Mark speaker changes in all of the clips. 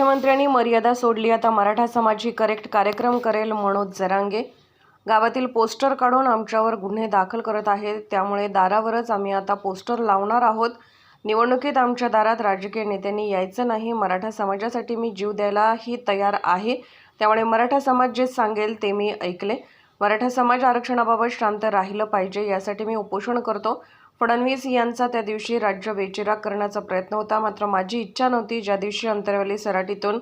Speaker 1: मुख्यमंत्र्यांनी मर्यादा सोडली, आता मराठा समाज ही करेक्ट कार्यक्रम करेल. मनोज जरांगे गावातील पोस्टर काढून आमच्यावर गुन्हे दाखल करत आहेत, त्यामुळे दारावरच आम्ही आता पोस्टर लावणार आहोत. निवडणुकीत आमच्या दारात राजकीय नेत्यांनी यायचं नाही. मराठा समाजासाठी मी जीव द्यायलाही तयार आहे, त्यामुळे मराठा समाज जे सांगेल ते मी ऐकले. मराठा समाज आरक्षणाबाबत शांत राहिलं पाहिजे, यासाठी मी उपोषण करतो. फडणवीस यांचा त्या दिवशी राज्य बेचिराग करण्याचा प्रयत्न होता, मात्र माझी इच्छा नव्हती. ज्या दिवशी अंतरवली सराटीतून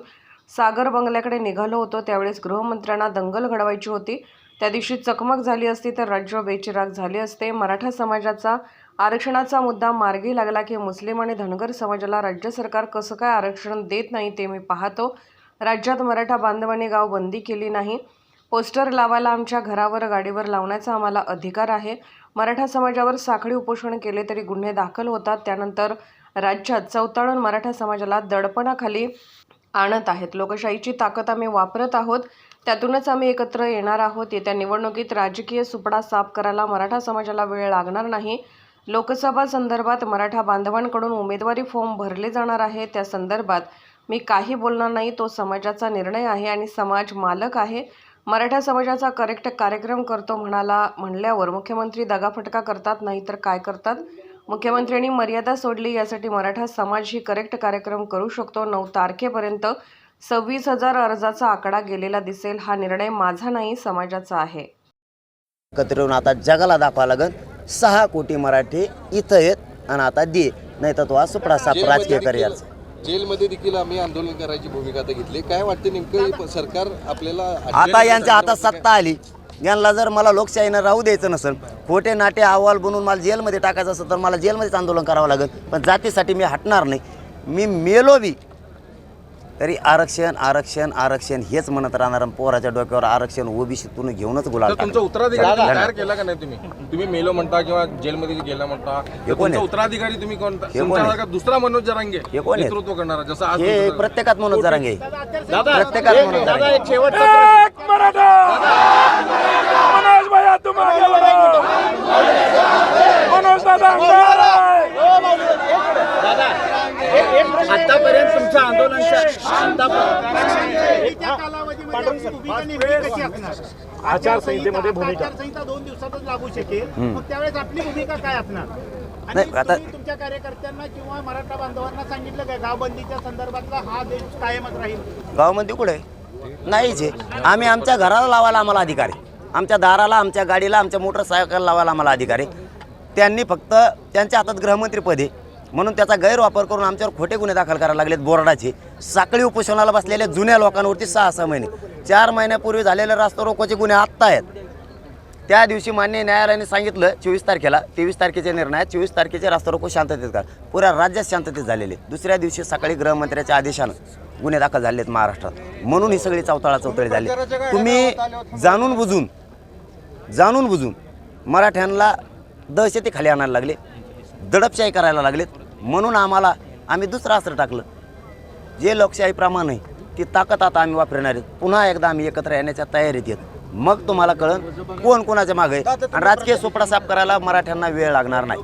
Speaker 1: सागर बंगल्याकडे निघालो होतो, त्यावेळेस गृहमंत्र्यांना दंगल घडवायची होती. त्या दिवशी चकमक झाली असती तर राज्य बेचिराग झाले असते. मराठा समाजाचा आरक्षणाचा मुद्दा मार्गी लागला की मुस्लिम आणि धनगर समाजाला राज्य सरकार कसं काय आरक्षण देत नाही ते मी पाहतो. राज्यात मराठा बांधवांनी गाव बंदी केली नाही. पोस्टर लावायला आमच्या घरावर गाडीवर लावण्याचा आम्हाला अधिकार आहे. मराठा समाजावर साखळी उपोषण केले तरी गुन्हे दाखल होतात. त्यानंतर राज्यात चौताळून मराठा समाजाला दडपणाखाली आणत आहेत. लोकशाहीची ताकद आम्ही वापरत आहोत, त्यातूनच आम्ही एकत्र येणार आहोत. येत्या निवडणुकीत राजकीय सुपडा साफ करायला मराठा समाजाला वेळ लागणार नाही. लोकसभा संदर्भात मराठा बांधवांकडून उमेदवारी फॉर्म भरले जाणार आहे, त्या संदर्भात मी काही बोलणार नाही. तो समाजाचा निर्णय आहे आणि समाज मालक आहे. मराठा समाजाचा करेक्ट कार्यक्रम करतो म्हणल्यावर मुख्यमंत्री दगाफटका करतात, नाही तर काय करतात. मुख्यमंत्र्यांनी मर्यादा सोडली, यासाठी मराठा समाज ही करेक्ट कार्यक्रम करू शकतो. 9 तारखेपर्यंत 26,000 अर्जाचा आकडा गेलेला दिसेल. हा निर्णय माझा नाही, समाजाचा आहे.
Speaker 2: एकत्र येऊन आता जगाला दाखवा लागेल 6 कोटी मराठी इथं आहेत आणि आता दे, नाही तर तो हा सुपडा साफ राजकीय करायचा.
Speaker 3: जेलमध्ये देखील आम्ही आंदोलन करायची भूमिका आता घेतली. काय वाटते नेमकं सरकार आपल्याला
Speaker 2: आता यांच्या हातात सत्ता आली, यांना जर मला लोकशाहीनं राहू द्यायचं नसेल, खोटे नाटे अहवाल बनवून मला जेलमध्ये टाकायचं असेल तर मला जेलमध्येच आंदोलन करावं लागेल. पण जातीसाठी मी हटणार नाही. मी मेलो बी तरी आरक्षण आरक्षण आरक्षण हेच म्हणत राहणार. पोराच्या डोक्यावर आरक्षण ओबीसीतून घेऊनच गुलाल.
Speaker 4: तुमचा उत्तराधिकारी तयार केला का नाही तुम्ही मेलो म्हणता किंवा जेलमध्ये गेला म्हणता, तुमचा उत्तराधिकारी तुम्ही कोणता? दुसरा मनोज जरांगे नेतृत्व करणारा, जसं आज
Speaker 2: हे प्रत्येकात मनोज जरांगे, प्रत्येकात मनोज जरांगे.
Speaker 5: आतापर्यंत तुमच्या आंदोलनाच्या आचारसंहितेमध्ये भूमिका 2 दिवसातच लागू शकेल, मग त्यावेळेस आपली भूमिका काय असणार? नाही, आता तुमच्या कार्यकर्त्यांना किंवा मराठा बांधवांना सांगितलं काय गावबंदीच्या संदर्भातला हा देश कायमच राहील?
Speaker 2: गावबंदी कुठे नाहीच आहे. आम्ही आमच्या घराला लावायला आम्हाला अधिकार आहे, आमच्या दाराला, आमच्या गाडीला, आमच्या मोटरसायकल लावायला आम्हाला अधिकार आहे. त्यांनी फक्त त्यांच्या हातात गृहमंत्रीपद आहे म्हणून त्याचा गैरवापर करून आमच्यावर खोटे गुन्हे दाखल करायला लागलेत. बोर्डाचे साखळी उपोषणाला बसलेल्या जुन्या लोकांवरती 6-6 महिने, 4 महिन्यापूर्वी झालेले रास्ता रोकोचे गुन्हे आत्ता आहेत. त्या दिवशी मान्य न्यायालयाने सांगितलं 24 तारखेला, 23 तारखेचे निर्णय, 24 तारखेचे रास्ता रोको शांततेत का, पुऱ्या राज्यात शांततेत झालेले. दुसऱ्या दिवशी सकाळी गृहमंत्र्याच्या आदेशानं गुन्हे दाखल झाले आहेत महाराष्ट्रात, म्हणून ही सगळी चौताळी झाली. तुम्ही जाणून बुजून मराठ्यांना दहशतीखाली आणायला लागले, दडपशाही करायला लागलेत. म्हणून आम्ही दुसरं अस्त्र टाकलं. जे लोकशाहीप्रमाणे आहे ती ताकद आता आम्ही वापरणार आहेत. पुन्हा एकदा आम्ही एकत्र येण्याच्या तयारीत येत. मग तुम्हाला कळन कोण कोणाच्या मागे आहे. आणि राजकीय सुपडा साफ करायला मराठ्यांना वेळ लागणार नाही.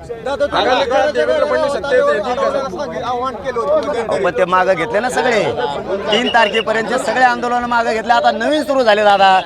Speaker 2: पण ते मागं घेतले ना सगळे, 3 तारखेपर्यंत सगळे आंदोलन मागं घेतले. आता नवीन सुरू झाले दादा.